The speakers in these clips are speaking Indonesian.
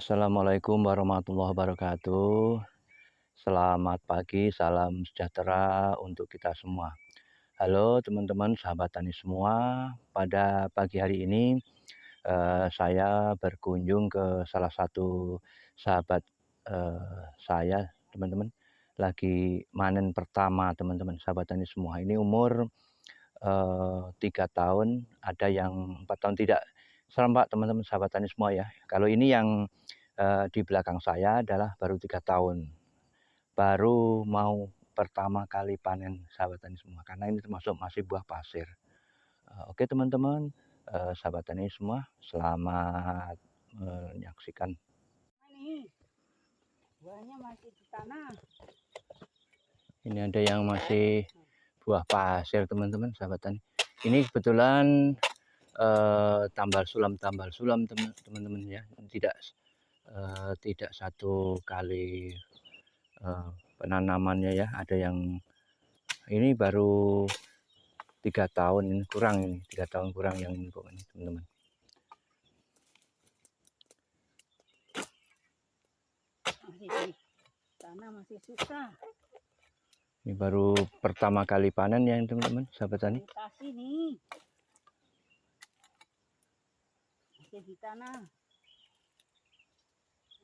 Assalamualaikum warahmatullahi wabarakatuh. Selamat pagi, salam sejahtera untuk kita semua. Halo teman-teman, sahabat tani semua. Pada pagi hari ini saya berkunjung ke salah satu sahabat saya, teman-teman. Lagi manen pertama, teman-teman, sahabat tani semua. Ini umur 3 tahun, ada yang 4 tahun, tidak serempak teman-teman sahabat tani semua ya. Kalau ini yang di belakang saya adalah baru 3 tahun. Baru mau pertama kali panen sahabat tani semua, karena ini termasuk masih buah pasir. Oke teman-teman, sahabat tani semua, selamat menyaksikan. Ini buahnya masih di tanah. Ini ada yang masih buah pasir teman-teman sahabat tani. Ini kebetulan tambal sulam teman-teman ya, tidak satu kali penanamannya ya. Ada yang ini baru 3 tahun, ini kurang, ini 3 tahun kurang yang ini pokoknya teman-teman. Masih di tanah, masih susah. Ini baru pertama kali panen ya teman-teman sahabat tani. Mutasi nih. Masih di tanah.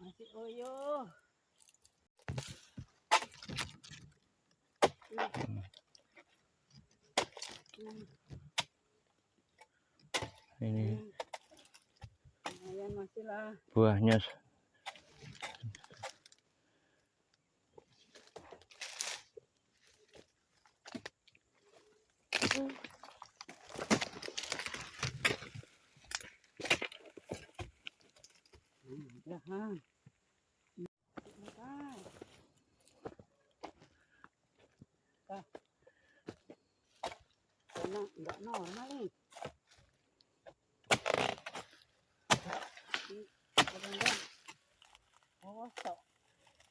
Masih oyo. Ini Lumayan masih lah. buahnya Jangan. Karena enggak normal nih.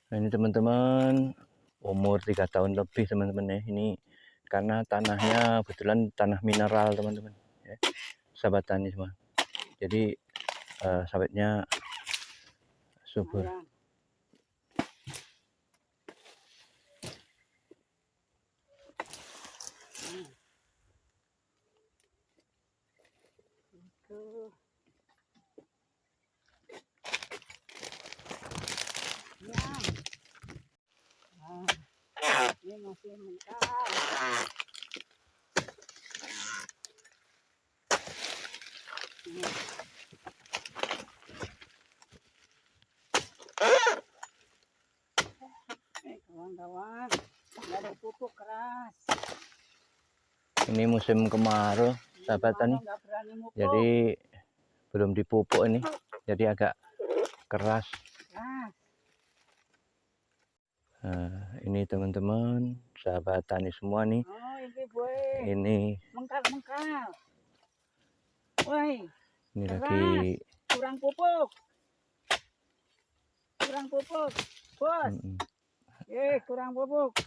Nah, ini teman-teman umur 3 tahun lebih teman-teman ya. Ini karena tanahnya kebetulan tanah mineral teman-teman ya, sahabat tani semua. Jadi sawitnya subur. Ini masih mentah. Kawan-kawan, nggak ada pupuk keras. Ini musim kemarau sahabat tani, jadi belum dipupuk ini, jadi agak keras. Nah, ini teman-teman sahabat tani semua nih. Oh, ini boy. Ini mengkal. Woi, ini keras. lagi Kurang pupuk. Bos. Kurang pupuk.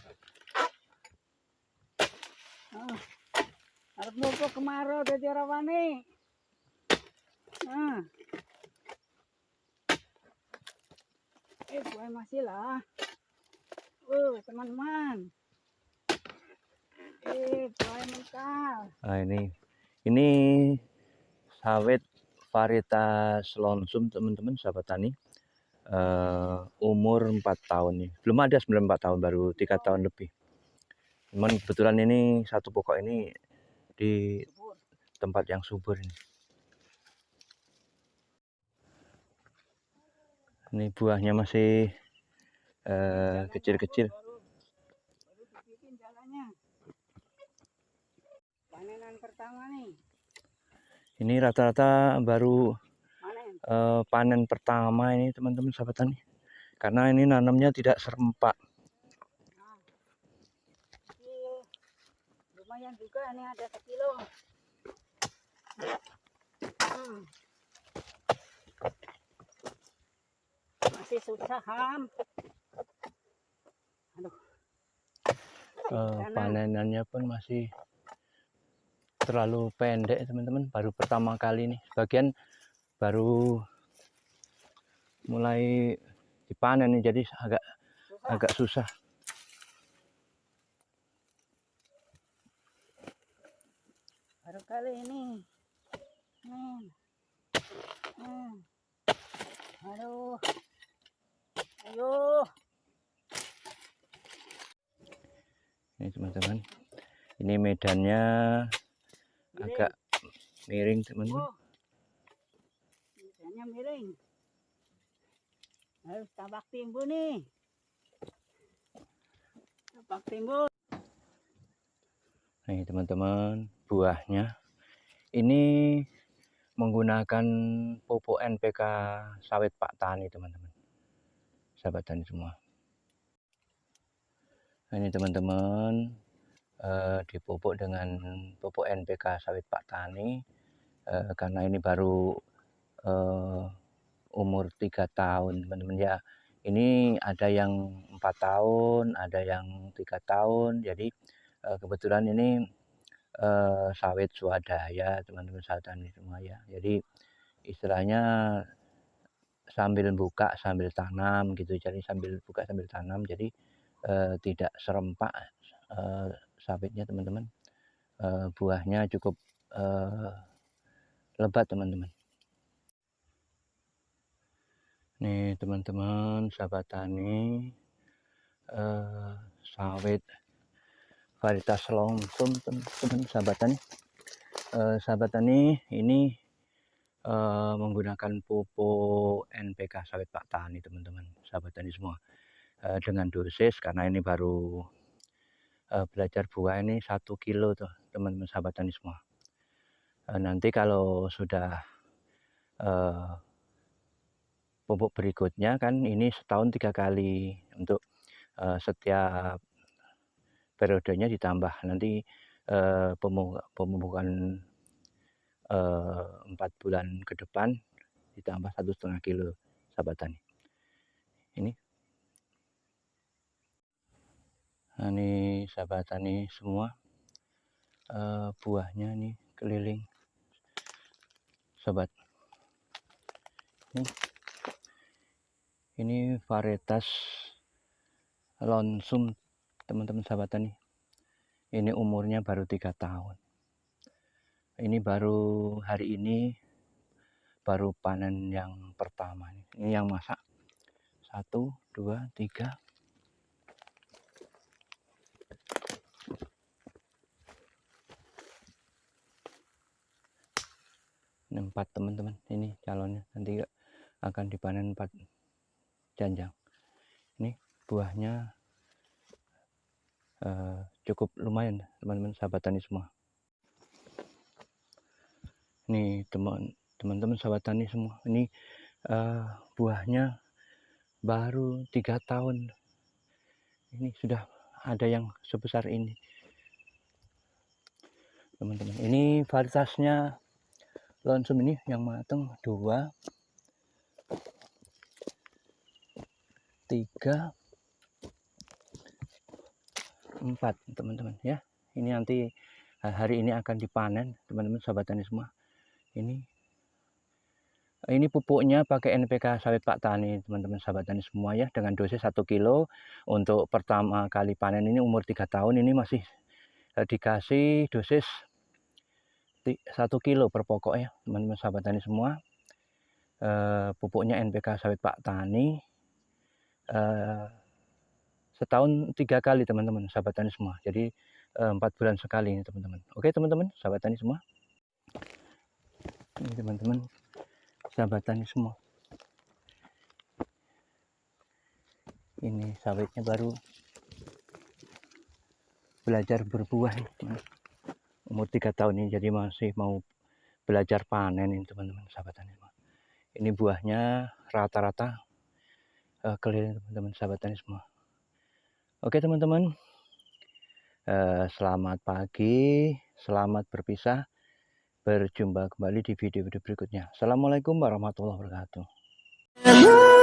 Harus pupuk kemarau jadi rawane. Buah masih lah. Teman-teman. Buah mentah. Nah, ini sawit varietas lonsum teman-teman sahabat tani. Umur 4 tahun nih, belum ada 94 tahun, baru 3 tahun lebih. Cuman kebetulan ini satu pokok ini di tempat yang subur ini. Ini buahnya masih kecil-kecil. Baru dibikin jalannya. Panenan pertama nih. Ini rata-rata baru panen pertama ini teman-teman sahabat tani, karena ini nanamnya tidak serempak. Lumayan juga, ini ada 1 kilo. Masih susah panenannya pun masih terlalu pendek teman-teman, baru pertama kali nih. Sebagian baru mulai dipanen nih, jadi Susah. agak susah. Baru kali ini. Aduh. Ayo. Ini teman-teman, ini medannya agak miring teman-teman. Oh. Medannya miring. Harus tambak timbun nih. Tambak timbun. Nih teman-teman, buahnya ini menggunakan pupuk NPK sawit Pak Tani teman-teman, sahabat tani semua. Nah, ini teman-teman, dipupuk dengan pupuk NPK sawit Pak Tani, karena ini baru umur 3 tahun teman-teman ya. Ini ada yang 4 tahun, ada yang 3 tahun. Jadi kebetulan ini sawit swadaya teman-teman sahabat tani semua ya. Jadi istilahnya sambil buka sambil tanam gitu. Jadi sambil buka sambil tanam. Jadi tidak serempak sawitnya teman-teman. Buahnya cukup lebat teman-teman. Nih teman-teman sahabat tani, sawit varietas longsum teman-teman sahabat tani. Sahabat tani ini menggunakan pupuk NPK sawit Pak Tani teman-teman sahabat tani semua, dengan dosis, karena ini baru belajar buah ini 1 kilo tuh teman-teman sahabat tani semua. Nanti kalau sudah pupuk berikutnya kan ini setahun 3 kali, untuk setiap periodenya ditambah nanti pemupukan 4 bulan ke depan ditambah 1,5 kilo sahabat tani. Ini nah, ini sahabat tani semua, buahnya nih keliling sobat. Ini varietas longsum teman-teman sahabat tani. Ini umurnya baru 3 tahun. Ini baru hari ini baru panen yang pertama. Ini yang masak. 1, 2, 3. 4 teman-teman. Ini calonnya nanti akan dipanen 4 janjang. Ini buahnya cukup lumayan teman-teman sahabat tani semua. Nih teman-teman sahabat tani semua, ini buahnya baru 3 tahun. Ini sudah ada yang sebesar ini teman-teman. Ini varietasnya longsum, ini yang matang 2, 3, 4 teman-teman ya. Ini nanti hari ini akan dipanen teman-teman sahabat tani semua. Ini pupuknya pakai NPK sawit Pak Tani teman-teman sahabat tani semua ya, dengan dosis 1 kilo. Untuk pertama kali panen ini umur 3 tahun, ini masih dikasih dosis 1 kilo per pokok ya teman-teman sahabat tani semua. Pupuknya NPK sawit Pak Tani, setahun 3 kali teman-teman sahabat tani semua. Jadi 4 bulan sekali teman-teman. Oke teman-teman sahabat tani semua. Ini teman-teman sahabat tani semua. Ini sawitnya baru belajar berbuah ya, umur 3 tahun ini, jadi masih mau belajar panen ini teman-teman sahabat tani semua. Ini buahnya rata-rata keliling teman-teman sahabat tani semua. Oke teman-teman, selamat pagi, selamat berpisah. Berjumpa kembali di video-video berikutnya. Assalamualaikum warahmatullahi wabarakatuh.